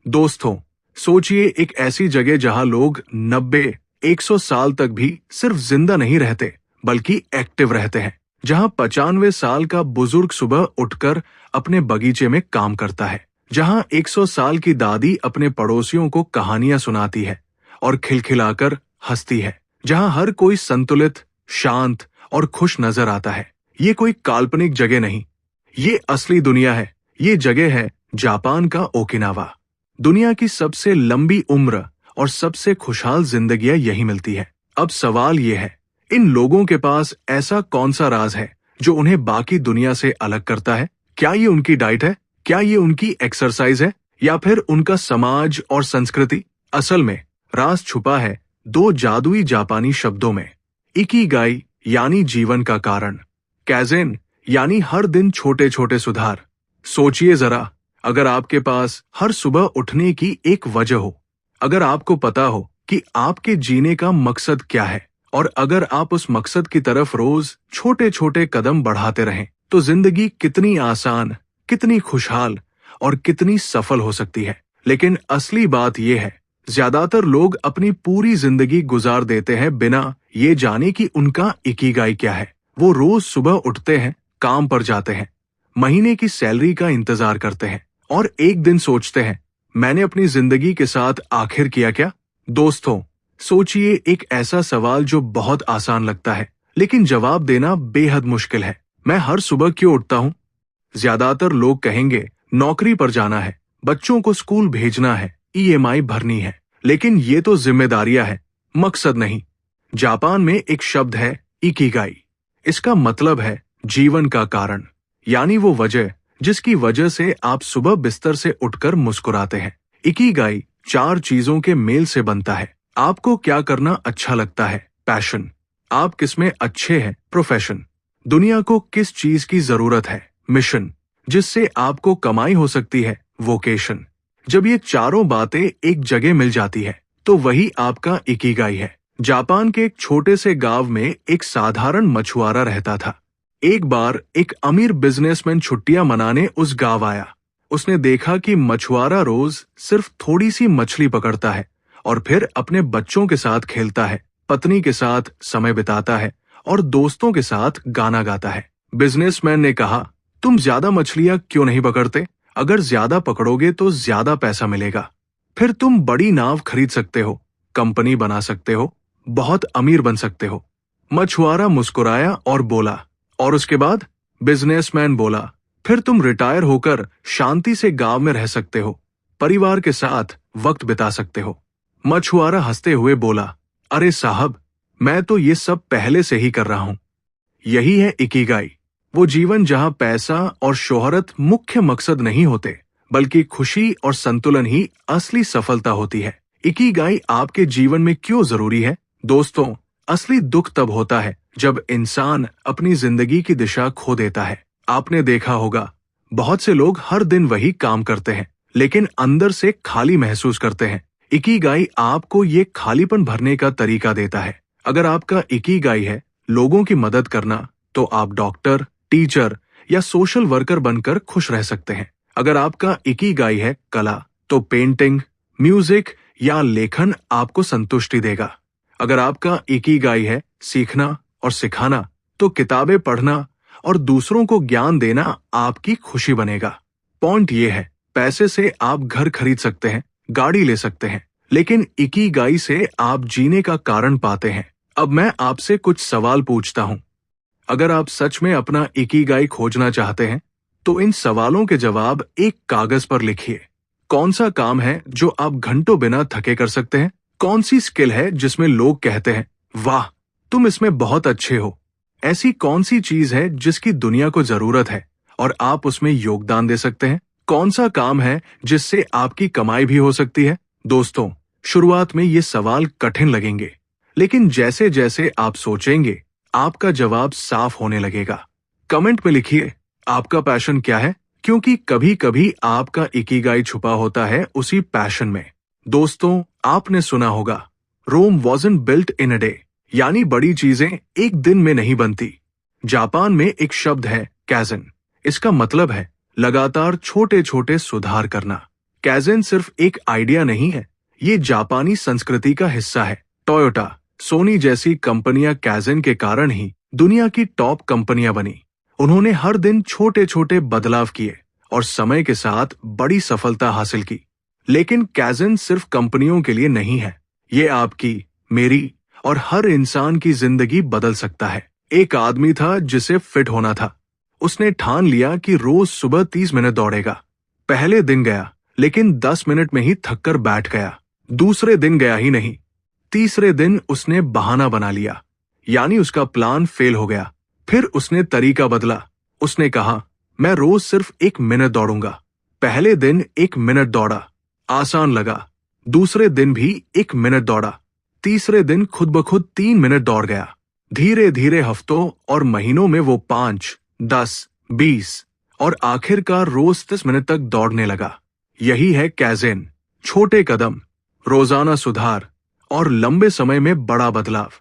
दोस्तों, सोचिए एक ऐसी जगह जहां लोग 90-100 साल तक भी सिर्फ जिंदा नहीं रहते बल्कि एक्टिव रहते हैं। जहां 95 साल का बुजुर्ग सुबह उठकर अपने बगीचे में काम करता है। जहां 100 साल की दादी अपने पड़ोसियों को कहानियां सुनाती है और खिलखिलाकर हंसती है। जहां हर कोई संतुलित, शांत और खुश नजर आता है। ये कोई काल्पनिक जगह नहीं, ये असली दुनिया है। ये जगह है जापान का ओकिनावा। दुनिया की सबसे लंबी उम्र और सबसे खुशहाल जिंदगियां यही मिलती है। अब सवाल ये है, इन लोगों के पास ऐसा कौन सा राज है जो उन्हें बाकी दुनिया से अलग करता है? क्या ये उनकी डाइट है? क्या ये उनकी एक्सरसाइज है? या फिर उनका समाज और संस्कृति? असल में राज छुपा है दो जादुई जापानी शब्दों में। इकिगाई यानी जीवन का कारण, कैजेन यानी हर दिन छोटे छोटे सुधार। सोचिए जरा, अगर आपके पास हर सुबह उठने की एक वजह हो, अगर आपको पता हो कि आपके जीने का मकसद क्या है, और अगर आप उस मकसद की तरफ रोज छोटे छोटे कदम बढ़ाते रहें, तो जिंदगी कितनी आसान, कितनी खुशहाल और कितनी सफल हो सकती है। लेकिन असली बात यह है, ज्यादातर लोग अपनी पूरी जिंदगी गुजार देते हैं बिना ये जाने कि उनका इकिगाई क्या है। वो रोज सुबह उठते हैं, काम पर जाते हैं, महीने की सैलरी का इंतजार करते हैं और एक दिन सोचते हैं, मैंने अपनी जिंदगी के साथ आखिर किया क्या? दोस्तों, सोचिए एक ऐसा सवाल जो बहुत आसान लगता है लेकिन जवाब देना बेहद मुश्किल है। मैं हर सुबह क्यों उठता हूँ? ज्यादातर लोग कहेंगे नौकरी पर जाना है, बच्चों को स्कूल भेजना है, ईएमआई भरनी है। लेकिन ये तो जिम्मेदारियां है, मकसद नहीं। जापान में एक शब्द है इकिगाई। इसका मतलब है जीवन का कारण, यानी वो वजह जिसकी वजह से आप सुबह बिस्तर से उठकर मुस्कुराते हैं। इकिगाई 4 चीजों के मेल से बनता है। आपको क्या करना अच्छा लगता है? पैशन। आप किसमें अच्छे हैं? प्रोफेशन। दुनिया को किस चीज की जरूरत है? मिशन। जिससे आपको कमाई हो सकती है? वोकेशन। जब ये चारों बातें एक जगह मिल जाती है तो वही आपका इकिगाई है। जापान के एक छोटे से गांव में एक साधारण मछुआरा रहता था। एक बार एक अमीर बिजनेसमैन छुट्टियां मनाने उस गांव आया। उसने देखा कि मछुआरा रोज सिर्फ थोड़ी सी मछली पकड़ता है और फिर अपने बच्चों के साथ खेलता है, पत्नी के साथ समय बिताता है और दोस्तों के साथ गाना गाता है। बिजनेसमैन ने कहा, तुम ज्यादा मछलियां क्यों नहीं पकड़ते? अगर ज्यादा पकड़ोगे तो ज्यादा पैसा मिलेगा। फिर तुम बड़ी नाव खरीद सकते हो, कंपनी बना सकते हो, बहुत अमीर बन सकते हो। मछुआरा मुस्कुराया और बोला, और उसके बाद? बिजनेसमैन बोला, फिर तुम रिटायर होकर शांति से गांव में रह सकते हो, परिवार के साथ वक्त बिता सकते हो। मछुआरा हंसते हुए बोला, अरे साहब, मैं तो ये सब पहले से ही कर रहा हूं। यही है इकिगाई, वो जीवन जहां पैसा और शोहरत मुख्य मकसद नहीं होते, बल्कि खुशी और संतुलन ही असली सफलता होती है। इकिगाई आपके जीवन में क्यों जरूरी है? दोस्तों, असली दुख तब होता है जब इंसान अपनी जिंदगी की दिशा खो देता है। आपने देखा होगा, बहुत से लोग हर दिन वही काम करते हैं लेकिन अंदर से खाली महसूस करते हैं। इकिगाई आपको ये खालीपन भरने का तरीका देता है। अगर आपका इकिगाई है लोगों की मदद करना, तो आप डॉक्टर, टीचर या सोशल वर्कर बनकर खुश रह सकते हैं। अगर आपका इकिगाई है कला, तो पेंटिंग, म्यूजिक या लेखन आपको संतुष्टि देगा। अगर आपका इकिगाई है सीखना और सिखाना, तो किताबें पढ़ना और दूसरों को ज्ञान देना आपकी खुशी बनेगा। पॉइंट ये है, पैसे से आप घर खरीद सकते हैं, गाड़ी ले सकते हैं, लेकिन इकिगाई से आप जीने का कारण पाते हैं। अब मैं आपसे कुछ सवाल पूछता हूं। अगर आप सच में अपना इकिगाई खोजना चाहते हैं, तो इन सवालों के जवाब एक कागज पर लिखिए। कौन सा काम है जो आप घंटों बिना थके कर सकते हैं? कौन सी स्किल है जिसमें लोग कहते हैं, वाह, तुम इसमें बहुत अच्छे हो? ऐसी कौन सी चीज है जिसकी दुनिया को जरूरत है और आप उसमें योगदान दे सकते हैं? कौन सा काम है जिससे आपकी कमाई भी हो सकती है? दोस्तों, शुरुआत में ये सवाल कठिन लगेंगे, लेकिन जैसे जैसे आप सोचेंगे, आपका जवाब साफ होने लगेगा। कमेंट में लिखिए, आपका पैशन क्या है? क्योंकि कभी कभी आपका इकिगाई छुपा होता है उसी पैशन में। दोस्तों, आपने सुना होगा, Rome wasn't built in a day, यानी बड़ी चीजें एक दिन में नहीं बनती। जापान में एक शब्द है कैजन। इसका मतलब है लगातार छोटे छोटे सुधार करना। कैज़ेन सिर्फ एक आइडिया नहीं है, ये जापानी संस्कृति का हिस्सा है। टोयोटा, सोनी जैसी कंपनियां कैज़ेन के कारण ही दुनिया की टॉप कंपनियां बनी। उन्होंने हर दिन छोटे छोटे बदलाव किए और समय के साथ बड़ी सफलता हासिल की। लेकिन कैज़ेन सिर्फ कंपनियों के लिए नहीं है, ये आपकी, मेरी और हर इंसान की जिंदगी बदल सकता है। एक आदमी था जिसे फिट होना था। उसने ठान लिया कि रोज सुबह 30 मिनट दौड़ेगा। पहले दिन गया, लेकिन 10 मिनट में ही थककर बैठ गया। दूसरे दिन गया ही नहीं। तीसरे दिन उसने बहाना बना लिया, यानी उसका प्लान फेल हो गया। फिर उसने तरीका बदला। उसने कहा, मैं रोज सिर्फ 1 मिनट दौड़ूंगा। पहले दिन 1 मिनट दौड़ा, आसान लगा। दूसरे दिन भी 1 मिनट दौड़ा। तीसरे दिन खुद ब खुद 3 मिनट दौड़ गया। धीरे धीरे हफ्तों और महीनों में वो 5, 10, 20 और आखिरकार रोज 30 मिनट तक दौड़ने लगा। यही है कैज़ेन। छोटे कदम, रोजाना सुधार और लंबे समय में बड़ा बदलाव।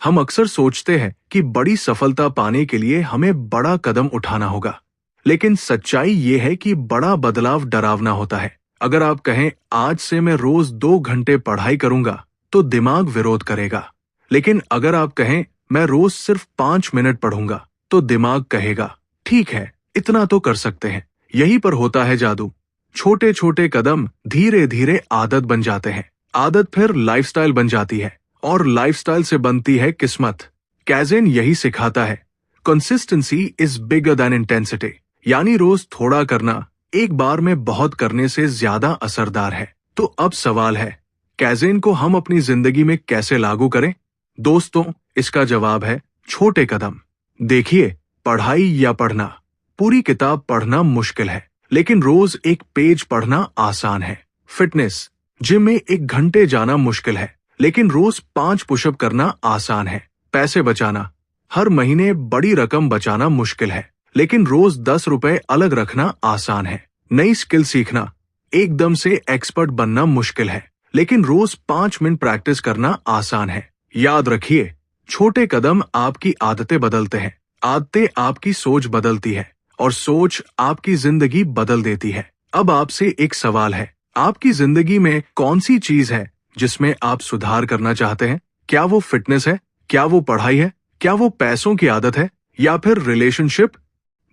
हम अक्सर सोचते हैं कि बड़ी सफलता पाने के लिए हमें बड़ा कदम उठाना होगा, लेकिन सच्चाई ये है कि बड़ा बदलाव डरावना होता है। अगर आप कहें आज से मैं रोज 2 घंटे पढ़ाई करूंगा, तो दिमाग विरोध करेगा। लेकिन अगर आप कहें मैं रोज सिर्फ 5 मिनट पढ़ूंगा, तो दिमाग कहेगा ठीक है, इतना तो कर सकते हैं। यही पर होता है जादू। छोटे छोटे कदम धीरे धीरे आदत बन जाते हैं। आदत फिर लाइफस्टाइल बन जाती है और लाइफस्टाइल से बनती है किस्मत। कैज़ेन यही सिखाता है, consistency is bigger than intensity, यानी रोज थोड़ा करना एक बार में बहुत करने से ज्यादा असरदार है। तो अब सवाल है, कैज़ेन को हम अपनी जिंदगी में कैसे लागू करें? दोस्तों, इसका जवाब है छोटे कदम। देखिए, पढ़ाई या पढ़ना, पूरी किताब पढ़ना मुश्किल है, लेकिन रोज 1 पेज पढ़ना आसान है। फिटनेस, जिम में 1 घंटे जाना मुश्किल है, लेकिन रोज 5 पुशअप करना आसान है। पैसे बचाना, हर महीने बड़ी रकम बचाना मुश्किल है, लेकिन रोज 10 रुपए अलग रखना आसान है। नई स्किल सीखना, एकदम से एक्सपर्ट बनना मुश्किल है, लेकिन रोज 5 मिनट प्रैक्टिस करना आसान है। याद रखिए, छोटे कदम आपकी आदतें बदलते हैं, आदतें आपकी सोच बदलती है और सोच आपकी जिंदगी बदल देती है। अब आपसे एक सवाल है, आपकी जिंदगी में कौन सी चीज है जिसमें आप सुधार करना चाहते हैं? क्या वो फिटनेस है? क्या वो पढ़ाई है? क्या वो पैसों की आदत है? या फिर रिलेशनशिप?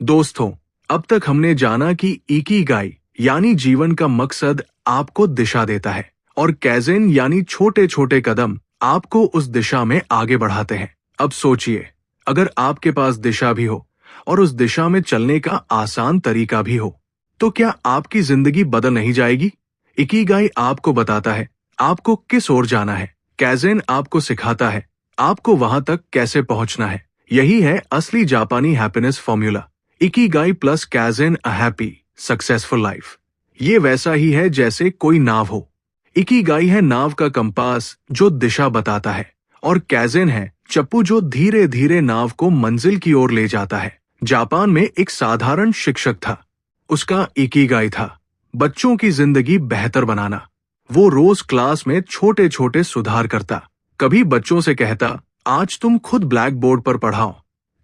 दोस्तों, अब तक हमने जाना कि इकिगाई यानी जीवन का मकसद आपको दिशा देता है और कैज़ेन यानी छोटे छोटे कदम आपको उस दिशा में आगे बढ़ाते हैं। अब सोचिए, अगर आपके पास दिशा भी हो और उस दिशा में चलने का आसान तरीका भी हो, तो क्या आपकी जिंदगी बदल नहीं जाएगी? इकिगाई आपको बताता है आपको किस ओर जाना है। कैज़ेन आपको सिखाता है आपको वहां तक कैसे पहुंचना है। यही है असली जापानी happiness formula. Ikigai plus kaizen, a happy successful life. ये वैसा ही है जैसे कोई नाव हो। इकिगाई है नाव का कंपास जो दिशा बताता है, और कैज़ेन है चप्पू जो धीरे धीरे नाव को मंजिल की ओर ले जाता है। जापान में एक साधारण शिक्षक था। उसका इकिगाई था बच्चों की जिंदगी बेहतर बनाना। वो रोज क्लास में छोटे छोटे सुधार करता। कभी बच्चों से कहता, आज तुम खुद ब्लैक बोर्ड पर पढ़ाओ।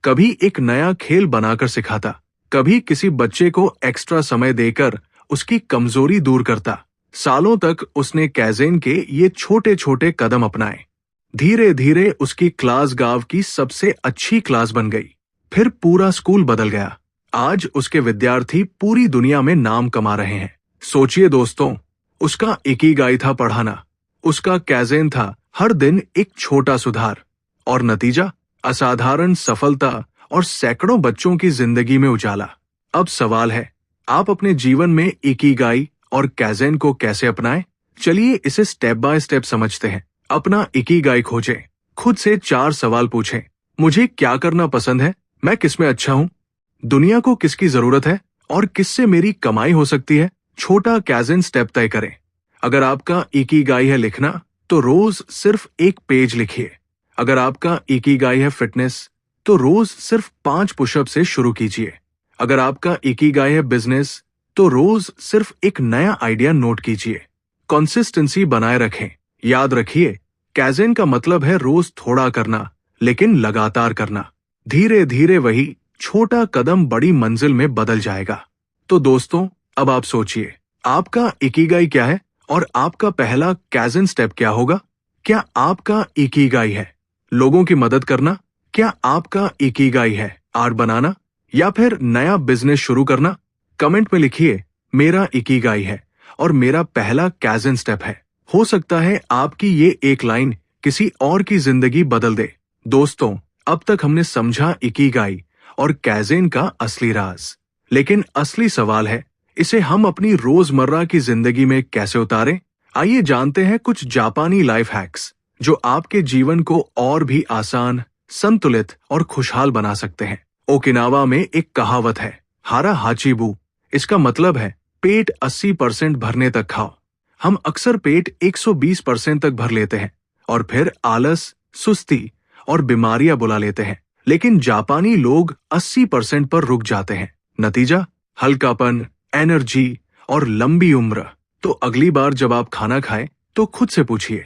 कभी एक नया खेल बनाकर सिखाता। कभी किसी बच्चे को एक्स्ट्रा समय देकर उसकी कमजोरी दूर करता। सालों तक उसने कैज़ेन के ये छोटे छोटे कदम अपनाए। धीरे धीरे उसकी क्लास गांव की सबसे अच्छी क्लास बन गई। फिर पूरा स्कूल बदल गया। आज उसके विद्यार्थी पूरी दुनिया में नाम कमा रहे हैं। सोचिए दोस्तों, उसका इकिगाई था पढ़ाना, उसका कैज़ेन था हर दिन एक छोटा सुधार, और नतीजा असाधारण सफलता और सैकड़ों बच्चों की जिंदगी में उजाला। अब सवाल है, आप अपने जीवन में इकिगाई और कैज़ेन को कैसे अपनाएं? चलिए इसे स्टेप बाय स्टेप समझते हैं। अपना इकिगाई खोजें। खुद से 4 सवाल पूछें। मुझे क्या करना पसंद है? मैं किसमें अच्छा हूँ? दुनिया को किसकी जरूरत है? और किससे मेरी कमाई हो सकती है? छोटा कैज़ेन स्टेप तय करें। अगर आपका इकिगाई है लिखना, तो रोज सिर्फ 1 पेज लिखिए। अगर आपका इकिगाई है फिटनेस, तो रोज सिर्फ 5 पुशअप से शुरू कीजिए। अगर आपका इकिगाई है बिजनेस, तो रोज सिर्फ एक नया आइडिया नोट कीजिए। कंसिस्टेंसी बनाए रखें। याद रखिए, कैज़ेन का मतलब है रोज थोड़ा करना, लेकिन लगातार करना। धीरे धीरे वही छोटा कदम बड़ी मंजिल में बदल जाएगा। तो दोस्तों, अब आप सोचिए, आपका इकिगाई क्या है और आपका पहला कैज़न स्टेप क्या होगा? क्या आपका इकिगाई है लोगों की मदद करना? क्या आपका इकिगाई है आर्ट बनाना या फिर नया बिजनेस शुरू करना? कमेंट में लिखिए मेरा इकिगाई है और मेरा पहला कैज़न स्टेप है। हो सकता है आपकी ये एक लाइन किसी और की जिंदगी बदल दे। दोस्तों, अब तक हमने समझा इकिगाई और कैज़न का असली राज, लेकिन असली सवाल है इसे हम अपनी रोजमर्रा की जिंदगी में कैसे उतारें? आइए जानते हैं कुछ जापानी लाइफ हैक्स जो आपके जीवन को और भी आसान, संतुलित और खुशहाल बना सकते हैं। ओकिनावा में एक कहावत है, हारा हाचीबू। इसका मतलब है पेट 80% भरने तक खाओ। हम अक्सर पेट 120% तक भर लेते हैं और फिर आलस, सुस्ती और बीमारियां बुला लेते हैं। लेकिन जापानी लोग 80% पर रुक जाते हैं। नतीजा हल्कापन, एनर्जी और लंबी उम्र। तो अगली बार जब आप खाना खाएं तो खुद से पूछिए,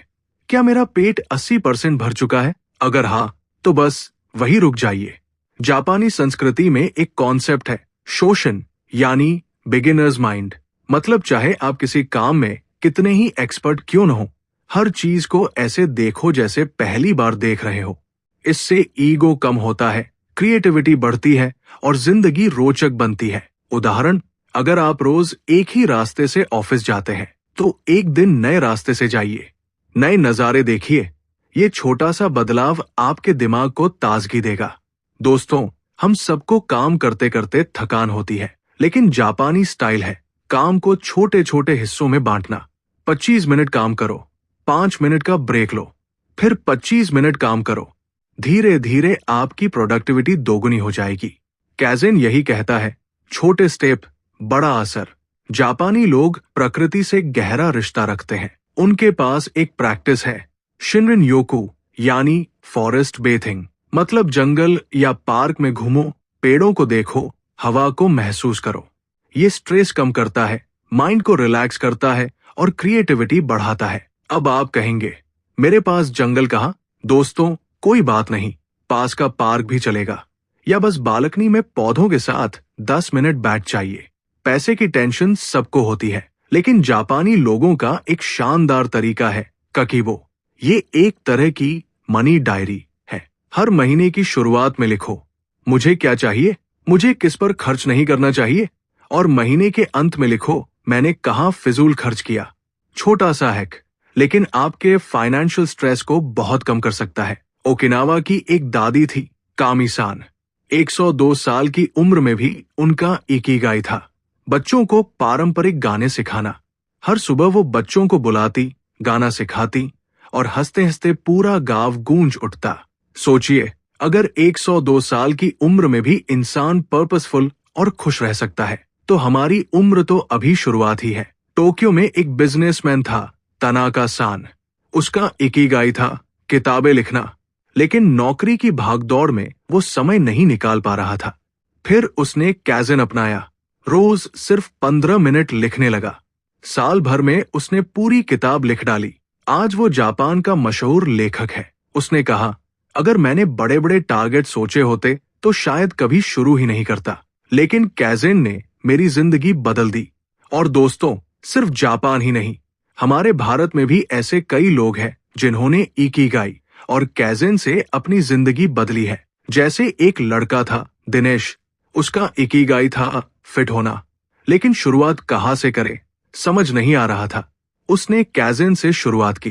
क्या मेरा पेट 80% भर चुका है? अगर हाँ, तो बस वही रुक जाइए। जापानी संस्कृति में एक कॉन्सेप्ट है शोशन, यानी बिगिनर्स माइंड। मतलब चाहे आप किसी काम में कितने ही एक्सपर्ट क्यों न हो, हर चीज को ऐसे देखो जैसे पहली बार देख रहे हो। इससे ईगो कम होता है, क्रिएटिविटी बढ़ती है और जिंदगी रोचक बनती है। उदाहरण, अगर आप रोज एक ही रास्ते से ऑफिस जाते हैं तो एक दिन नए रास्ते से जाइए, नए नजारे देखिए। ये छोटा सा बदलाव आपके दिमाग को ताजगी देगा। दोस्तों, हम सबको काम करते करते थकान होती है, लेकिन जापानी स्टाइल है काम को छोटे छोटे हिस्सों में बांटना। 25 मिनट काम करो, 5 मिनट का ब्रेक लो, फिर 25 मिनट काम करो। धीरे धीरे आपकी प्रोडक्टिविटी दोगुनी हो जाएगी। कैज़न यही कहता है, छोटे स्टेप, बड़ा असर। जापानी लोग प्रकृति से गहरा रिश्ता रखते हैं। उनके पास एक प्रैक्टिस है शिनरिन योकू, यानी फॉरेस्ट बेथिंग। मतलब जंगल या पार्क में घूमो, पेड़ों को देखो, हवा को महसूस करो। ये स्ट्रेस कम करता है, माइंड को रिलैक्स करता है और क्रिएटिविटी बढ़ाता है। अब आप कहेंगे, मेरे पास जंगल कहाँ? दोस्तों, कोई बात नहीं, पास का पार्क भी चलेगा, या बस बालकनी में पौधों के साथ 10 मिनट बैठ जाइए। पैसे की टेंशन सबको होती है, लेकिन जापानी लोगों का एक शानदार तरीका है ककीबो। ये एक तरह की मनी डायरी है। हर महीने की शुरुआत में लिखो, मुझे क्या चाहिए, मुझे किस पर खर्च नहीं करना चाहिए, और महीने के अंत में लिखो, मैंने कहाँ फिजूल खर्च किया। छोटा सा हैक, लेकिन आपके फाइनेंशियल स्ट्रेस को बहुत कम कर सकता है। ओकिनावा की एक दादी थी, कामी-सान। 102 साल की उम्र में भी उनका इकिगाई था बच्चों को पारंपरिक गाने सिखाना। हर सुबह वो बच्चों को बुलाती, गाना सिखाती और हंसते हंसते पूरा गांव गूंज उठता। सोचिए, अगर 102 साल की उम्र में भी इंसान पर्पसफुल और खुश रह सकता है, तो हमारी उम्र तो अभी शुरुआत ही है। टोक्यो में एक बिजनेसमैन था, तनाका-सान। उसका इकिगाई था किताबें लिखना, लेकिन नौकरी की भागदौड़ में वो समय नहीं निकाल पा रहा था। फिर उसने कैज़न अपनाया, रोज सिर्फ 15 मिनट लिखने लगा। साल भर में उसने पूरी किताब लिख डाली। आज वो जापान का मशहूर लेखक है। उसने कहा, अगर मैंने बड़े बड़े टारगेट सोचे होते तो शायद कभी शुरू ही नहीं करता, लेकिन कैज़न ने मेरी जिंदगी बदल दी। और दोस्तों, सिर्फ जापान ही नहीं, हमारे भारत में भी ऐसे कई लोग हैं जिन्होंने इकिगाई और कैज़न से अपनी जिंदगी बदली है। जैसे एक लड़का था, दिनेश। उसका इकिगाई था फिट होना, लेकिन शुरुआत कहाँ से करे समझ नहीं आ रहा था। उसने कैज़न से शुरुआत की।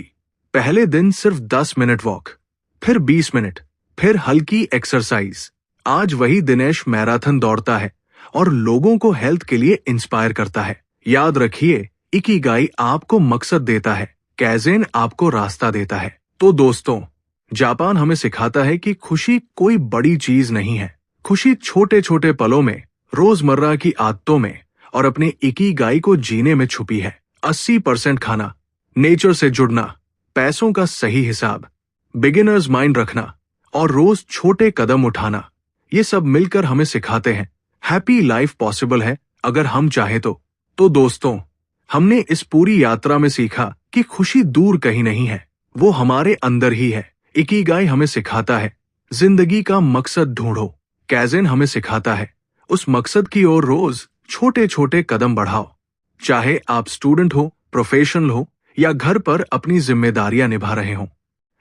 पहले दिन सिर्फ 10 मिनट वॉक, फिर 20 मिनट, फिर हल्की एक्सरसाइज। आज वही दिनेश मैराथन दौड़ता है और लोगों को हेल्थ के लिए इंस्पायर करता है। याद रखिए, इकिगाई आपको मकसद देता है, कैज़न आपको रास्ता देता है। तो दोस्तों, जापान हमें सिखाता है कि खुशी कोई बड़ी चीज नहीं है। खुशी छोटे छोटे पलों में, रोजमर्रा की आदतों में और अपने इकिगाई को जीने में छुपी है। 80% खाना, नेचर से जुड़ना, पैसों का सही हिसाब, बिगिनर्स माइंड रखना और रोज छोटे कदम उठाना, ये सब मिलकर हमें सिखाते हैं हैप्पी लाइफ पॉसिबल है अगर हम चाहे तो। दोस्तों, हमने इस पूरी यात्रा में सीखा कि खुशी दूर कहीं नहीं है, वो हमारे अंदर ही है। इकिगाई हमें सिखाता है जिंदगी का मकसद ढूंढो। कैज़न हमें सिखाता है उस मकसद की ओर रोज छोटे छोटे कदम बढ़ाओ। चाहे आप स्टूडेंट हो, प्रोफेशनल हो या घर पर अपनी जिम्मेदारियां निभा रहे हो।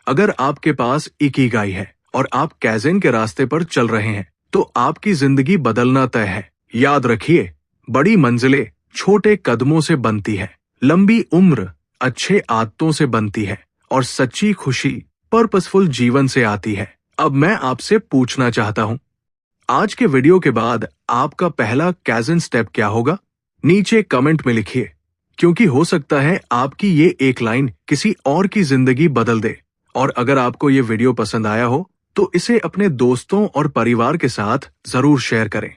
अगर आपके पास इकिगाई है और आप कैज़ेन के रास्ते पर चल रहे हैं, तो आपकी जिंदगी बदलना तय है। याद रखिए, बड़ी मंजिलें छोटे कदमों से बनती है, लंबी उम्र अच्छे आदतों से बनती है और सच्ची खुशी पर्पसफुल जीवन से आती है। अब मैं आपसे पूछना चाहता हूँ, आज के वीडियो के बाद आपका पहला कैज़ेन स्टेप क्या होगा? नीचे कमेंट में लिखिए, क्योंकि हो सकता है आपकी ये एक लाइन किसी और की जिंदगी बदल दे। और अगर आपको ये वीडियो पसंद आया हो तो इसे अपने दोस्तों और परिवार के साथ जरूर शेयर करें,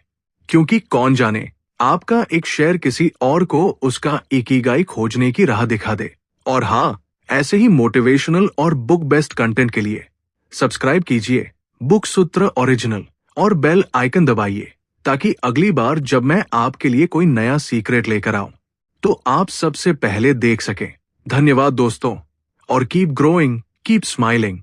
क्योंकि कौन जाने आपका एक शेयर किसी और को उसका इकिगाई खोजने की राह दिखा दे। और हाँ, ऐसे ही मोटिवेशनल और बुक बेस्ट कंटेंट के लिए सब्सक्राइब कीजिए बुक सूत्र ओरिजिनल और बेल आइकन दबाइए, ताकि अगली बार जब मैं आपके लिए कोई नया सीक्रेट लेकर आऊं तो आप सबसे पहले देख सकें। धन्यवाद दोस्तों, और कीप ग्रोइंग, कीप स्माइलिंग।